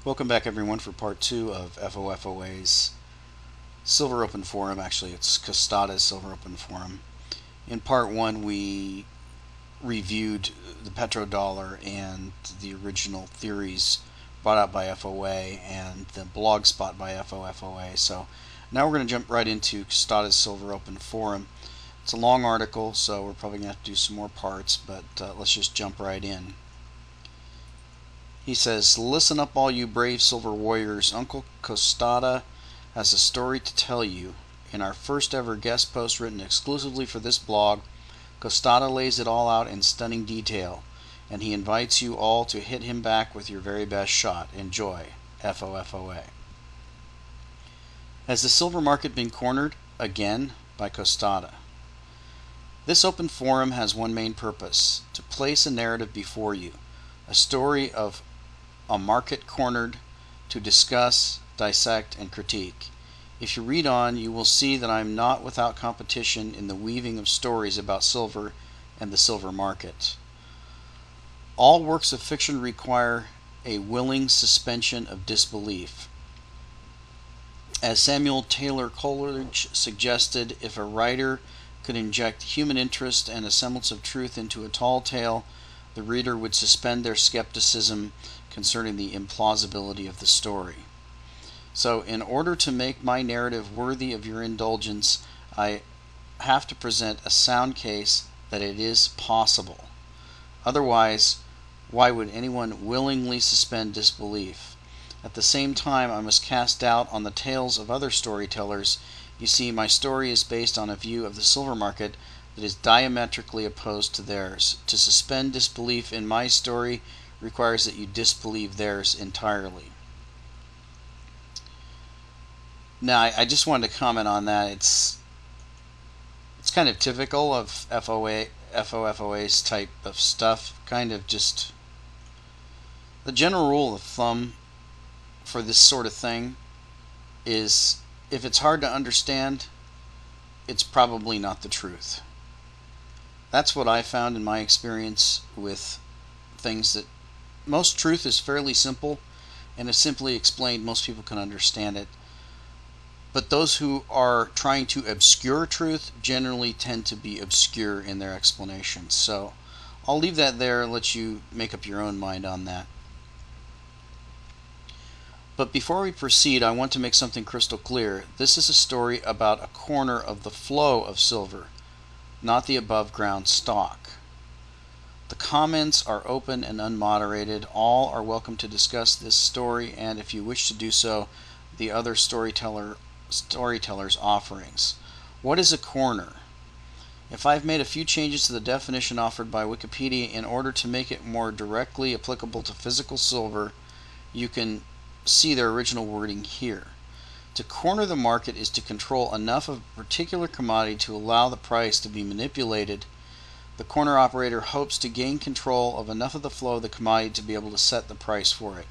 Welcome back everyone for part 2 of FOFOA's Silver Open Forum. Actually, it's Costada's Silver Open Forum. In part 1 we reviewed the petrodollar and the original theories brought out by FOA and the blog spot by FOFOA. So now we're going to jump right into Costada's Silver Open Forum. It's a long article, so we're probably going to have to do some more parts, but let's just jump right in. He says, "Listen up, all you brave silver warriors. Uncle Costada has a story to tell you. In our first ever guest post written exclusively for this blog, Costada lays it all out in stunning detail, and he invites you all to hit him back with your very best shot. Enjoy. FOFOA." Has the silver market been cornered? Again, by Costada. This open forum has one main purpose: to place a narrative before you, a story of a market cornered, to discuss, dissect, and critique. If you read on, you will see that I am not without competition in the weaving of stories about silver and the silver market. All works of fiction require a willing suspension of disbelief. As Samuel Taylor Coleridge suggested, if a writer could inject human interest and a semblance of truth into a tall tale, the reader would suspend their skepticism concerning the implausibility of the story. So in order to make my narrative worthy of your indulgence, I have to present a sound case that it is possible. Otherwise, why would anyone willingly suspend disbelief? At the same time, I must cast doubt on the tales of other storytellers. You see, my story is based on a view of the silver market that is diametrically opposed to theirs. To suspend disbelief in my story requires that you disbelieve theirs entirely. Now, I just wanted to comment on that. It's kind of typical of FOFOA's type of stuff. Kind of just the general rule of thumb for this sort of thing is, if it's hard to understand, it's probably not the truth. That's what I found in my experience with things that most truth is fairly simple, and if simply explained, most people can understand it. But those who are trying to obscure truth generally tend to be obscure in their explanations. So I'll leave that there and let you make up your own mind on that. But before we proceed, I want to make something crystal clear. This is a story about a corner of the flow of silver, not the above ground stock. The comments are open and unmoderated. All are welcome to discuss this story, and if you wish to do so, the other storytellers' offerings. What is a corner? If I've made a few changes to the definition offered by Wikipedia in order to make it more directly applicable to physical silver, you can see their original wording here. To corner the market is to control enough of a particular commodity to allow the price to be manipulated. The corner operator hopes to gain control of enough of the flow of the commodity to be able to set the price for it.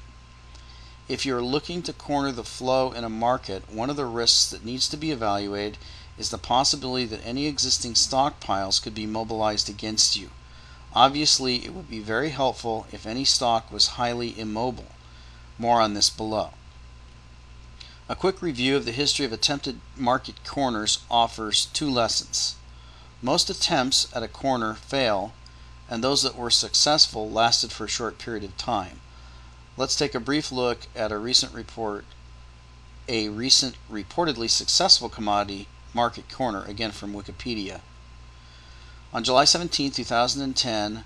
If you're looking to corner the flow in a market, one of the risks that needs to be evaluated is the possibility that any existing stockpiles could be mobilized against you. Obviously, it would be very helpful if any stock was highly immobile. More on this below. A quick review of the history of attempted market corners offers two lessons. Most attempts at a corner fail, and those that were successful lasted for a short period of time. Let's take a brief look at a recent reportedly successful commodity market corner, again from Wikipedia. On July 17, 2010,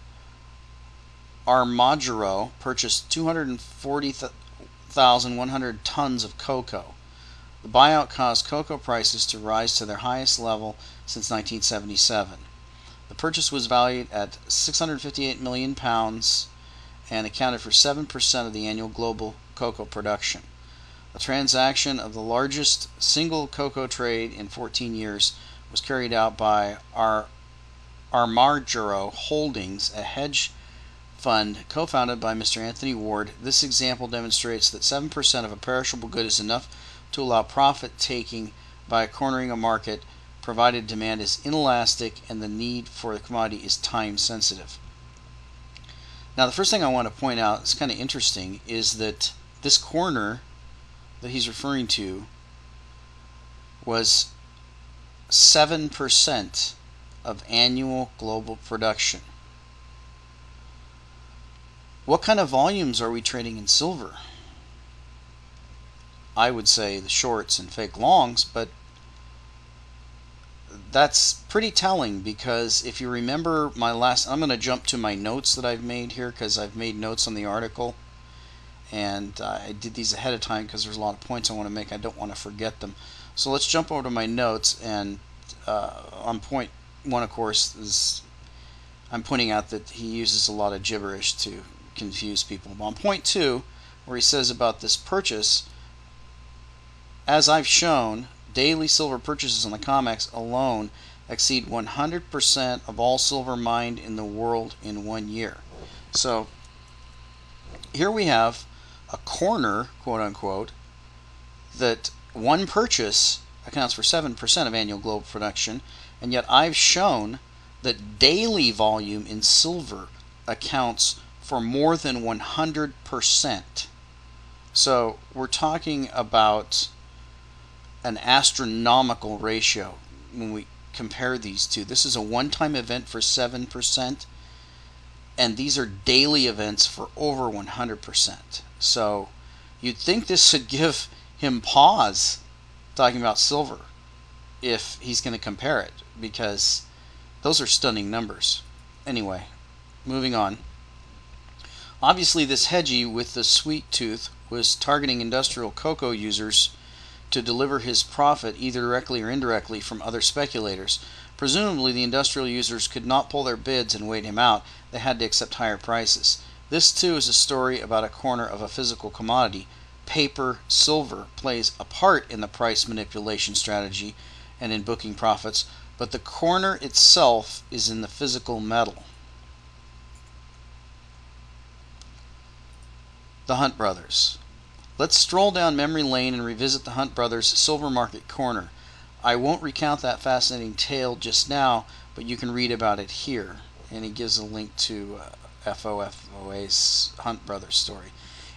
Armagiro purchased 240,100 tons of cocoa. The buyout caused cocoa prices to rise to their highest level since 1977. The purchase was valued at £658 million and accounted for 7% of the annual global cocoa production. A transaction of the largest single cocoa trade in 14 years was carried out by Armagiro Holdings, a hedge fund co-founded by Mr. Anthony Ward. This example demonstrates that 7% of a perishable good is enough to allow profit-taking by cornering a market, provided demand is inelastic and the need for the commodity is time-sensitive. Now, the first thing I want to point out, is kind of interesting, is that this corner that he's referring to was 7% of annual global production. What kind of volumes are we trading in silver? I would say the shorts and fake longs, but that's pretty telling, because if you remember my last, I'm going to jump to my notes that I've made here, because I've made notes on the article, and I did these ahead of time because there's a lot of points I want to make. I don't want to forget them. So let's jump over to my notes, and on point one, of course, is I'm pointing out that he uses a lot of gibberish to confuse people. But on point two, where he says about this purchase, as I've shown, daily silver purchases on the COMEX alone exceed 100% of all silver mined in the world in 1 year. So here we have a corner, quote unquote, that one purchase accounts for 7% of annual global production, and yet I've shown that daily volume in silver accounts for more than 100%. So we're talking about an astronomical ratio when we compare these two. This is a one-time event for 7%, and these are daily events for over 100%. So you'd think this would give him pause talking about silver if he's going to compare it, because those are stunning numbers. Anyway, moving on. Obviously, this hedgie with the sweet tooth was targeting industrial cocoa users to deliver his profit either directly or indirectly from other speculators. Presumably, the industrial users could not pull their bids and wait him out. They had to accept higher prices. This, too, is a story about a corner of a physical commodity. Paper, silver, plays a part in the price manipulation strategy and in booking profits, but the corner itself is in the physical metal. The Hunt Brothers. Let's stroll down memory lane and revisit the Hunt Brothers Silver Market Corner. I won't recount that fascinating tale just now, but you can read about it here. And he gives a link to FOFOA's Hunt Brothers story.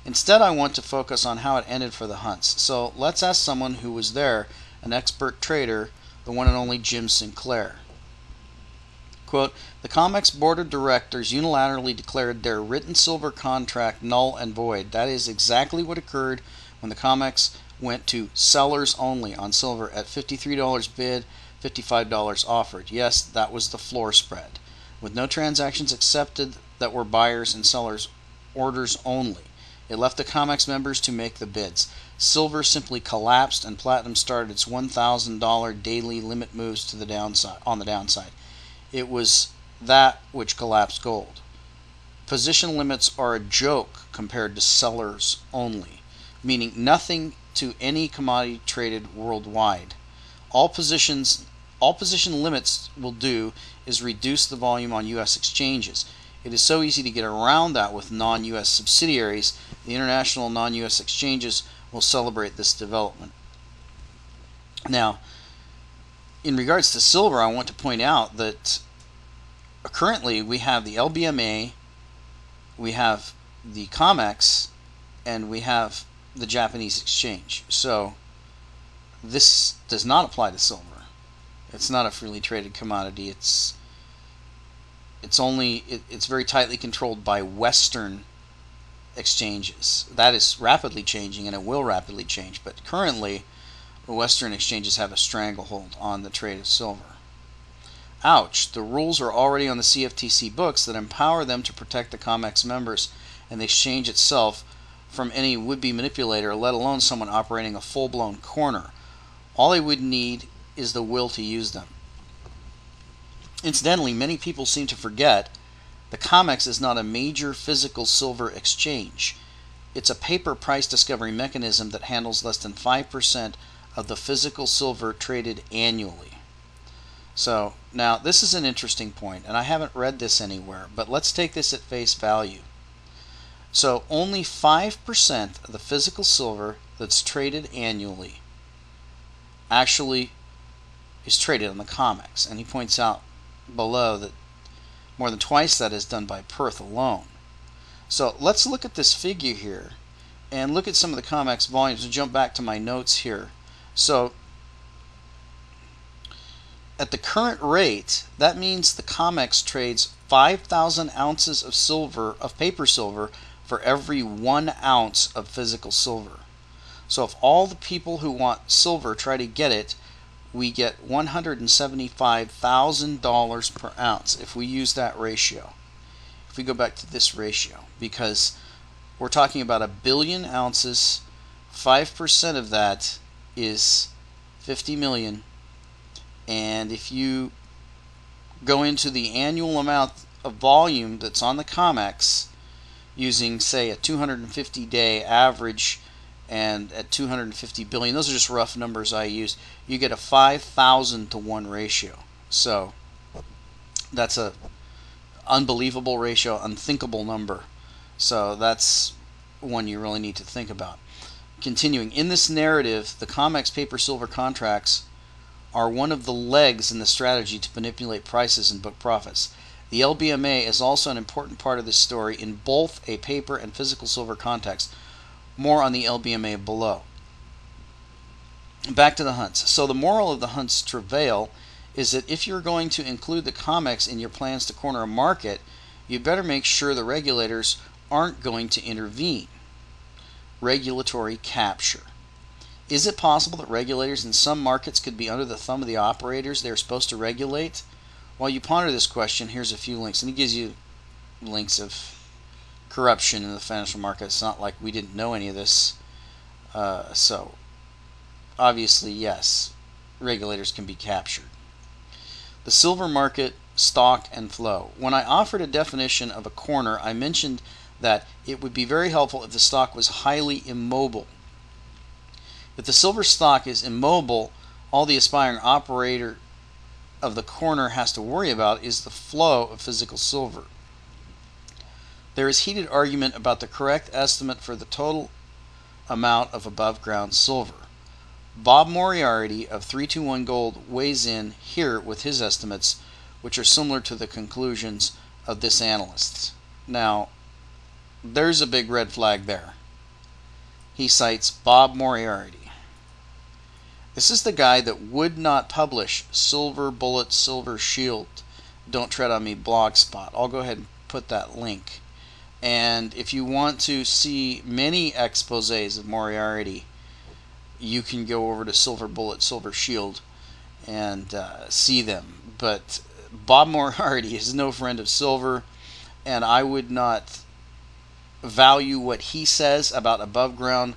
Instead, I want to focus on how it ended for the Hunts. So let's ask someone who was there, an expert trader, the one and only Jim Sinclair. Quote, the COMEX board of directors unilaterally declared their written silver contract null and void. That is exactly what occurred when the COMEX went to sellers only on silver at $53 bid, $55 offered. Yes, that was the floor spread, with no transactions accepted that were buyers and sellers orders only. It left the COMEX members to make the bids. Silver simply collapsed, and platinum started its $1,000 daily limit moves to the downside. On the downside, it was that which collapsed gold. Position limits are a joke compared to sellers only, meaning nothing to any commodity traded worldwide. All position limits will do is reduce the volume on U.S. exchanges. It is so easy to get around that with non-U.S. subsidiaries. The international non-U.S. exchanges will celebrate this development. Now, in regards to silver, I want to point out that currently we have the LBMA, we have the COMEX, and we have the Japanese exchange. So this does not apply to silver. It's not a freely traded commodity. It's very tightly controlled by Western exchanges. That is rapidly changing, and it will rapidly change. But currently, the Western exchanges have a stranglehold on the trade of silver. Ouch! The rules are already on the CFTC books that empower them to protect the COMEX members and the exchange itself from any would-be manipulator, let alone someone operating a full-blown corner. All they would need is the will to use them. Incidentally, many people seem to forget the COMEX is not a major physical silver exchange. It's a paper price discovery mechanism that handles less than 5% of the physical silver traded annually. So, now this is an interesting point, and I haven't read this anywhere, but let's take this at face value. So, only 5% of the physical silver that's traded annually actually is traded on the COMEX, and he points out below that more than twice that is done by Perth alone. So let's look at this figure here and look at some of the COMEX volumes and jump back to my notes here. So at the current rate, that means the COMEX trades 5,000 ounces of silver, of paper silver, for every 1 ounce of physical silver. So if all the people who want silver try to get it, we get $175,000 per ounce if we use that ratio. If we go back to this ratio, because we're talking about 1 billion ounces, 5% of that is 50 million. And if you go into the annual amount of volume that's on the COMEX using, say, a 250-day average and at 250 billion, those are just rough numbers I use, you get a 5,000 to 1 ratio. So that's a unbelievable ratio, unthinkable number. So that's one you really need to think about. Continuing, in this narrative, the COMEX paper silver contracts are one of the legs in the strategy to manipulate prices and book profits. The LBMA is also an important part of this story in both a paper and physical silver context. More on the LBMA below. Back to the hunts. So the moral of the hunt's travail is that if you're going to include the COMEX in your plans to corner a market, you better make sure the regulators aren't going to intervene. Regulatory capture. Is it possible that regulators in some markets could be under the thumb of the operators they are supposed to regulate? While you ponder this question, here's a few links. And he gives you links of corruption in the financial market. It's not like we didn't know any of this. So, obviously, yes, regulators can be captured. The silver market, stock, and flow. When I offered a definition of a corner, I mentioned that it would be very helpful if the stock was highly immobile. If the silver stock is immobile, all the aspiring operator of the corner has to worry about is the flow of physical silver. There is heated argument about the correct estimate for the total amount of above ground silver. Bob Moriarty of 321 Gold weighs in here with his estimates, which are similar to the conclusions of this analyst. Now, there's a big red flag there. He cites Bob Moriarty. This is the guy that would not publish Silver Bullet, Silver Shield, Don't Tread on Me blogspot. I'll go ahead and put that link. And if you want to see many exposés of Moriarty, you can go over to Silver Bullet, Silver Shield and see them. But Bob Moriarty is no friend of silver, and I would not value what he says about above ground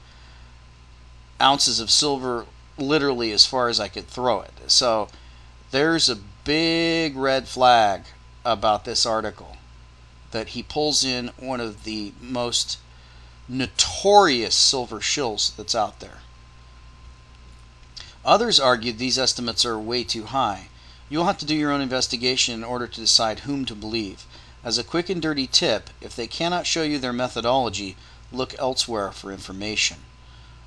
ounces of silver literally as far as I could throw it. So there's a big red flag about this article, that he pulls in one of the most notorious silver shills that's out there. Others argued these estimates are way too high. You'll have to do your own investigation in order to decide whom to believe. As a quick and dirty tip, if they cannot show you their methodology, look elsewhere for information.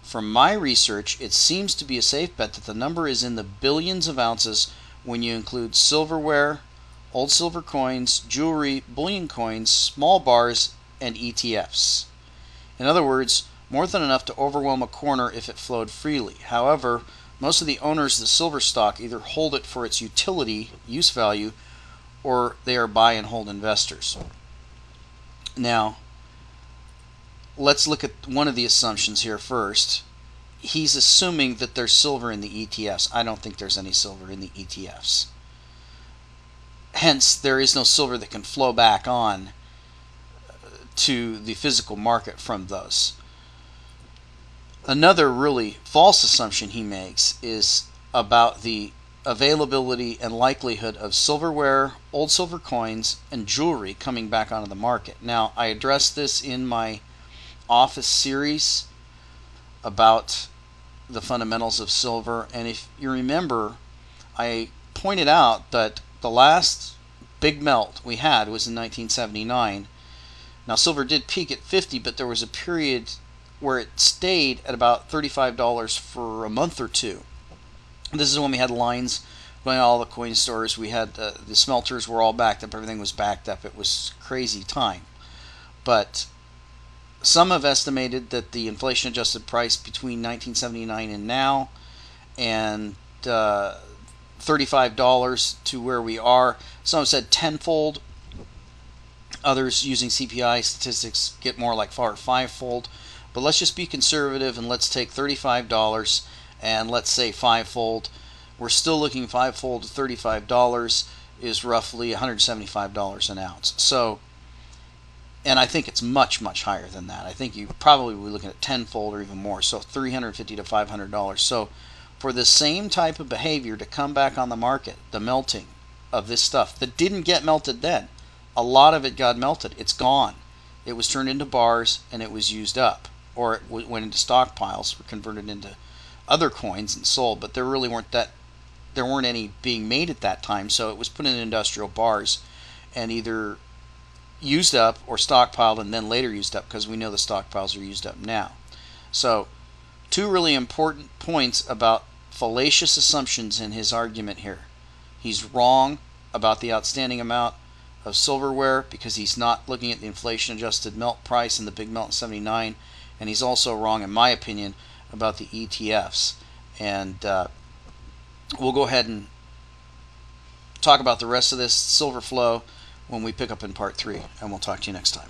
From my research, it seems to be a safe bet that the number is in the billions of ounces when you include silverware, old silver coins, jewelry, bullion coins, small bars, and ETFs. In other words, more than enough to overwhelm a corner if it flowed freely. However, most of the owners of the silver stock either hold it for its utility, use value, or they are buy and hold investors. Now, let's look at one of the assumptions here first. He's assuming that there's silver in the ETFs. I don't think there's any silver in the ETFs. Hence, there is no silver that can flow back on to the physical market from those. Another really false assumption he makes is about the availability and likelihood of silverware, old silver coins, and jewelry coming back onto the market. Now, I addressed this in my Office series about the fundamentals of silver, and if you remember, I pointed out that the last big melt we had was in 1979. Now, silver did peak at 50, but there was a period where it stayed at about $35 for a month or two. This is when we had lines going to all the coin stores. We had the smelters were all backed up. Everything was backed up. It was crazy time. But some have estimated that the inflation-adjusted price between 1979 and now, and $35 to where we are. Some have said tenfold. Others using CPI statistics get more like 4 or 5-fold. But let's just be conservative and let's take $35 and let's say 5-fold. We're still looking 5-fold to $35 is roughly $175 an ounce. So, and I think it's much, much higher than that. I think you probably will be looking at tenfold or even more. So $350 to $500. So for the same type of behavior to come back on the market, the melting of this stuff that didn't get melted then, a lot of it got melted. It's gone. It was turned into bars and it was used up, or it went into stockpiles, were converted into other coins and sold. But there really weren't any being made at that time, so it was put in industrial bars and either used up or stockpiled and then later used up, because we know the stockpiles are used up now. So two really important points about fallacious assumptions in his argument here. He's wrong about the outstanding amount of silverware because he's not looking at the inflation-adjusted melt price and the big melt in 79, and he's also wrong, in my opinion, about the ETFs. And we'll go ahead and talk about the rest of this silver flow when we pick up in part 3, and we'll talk to you next time.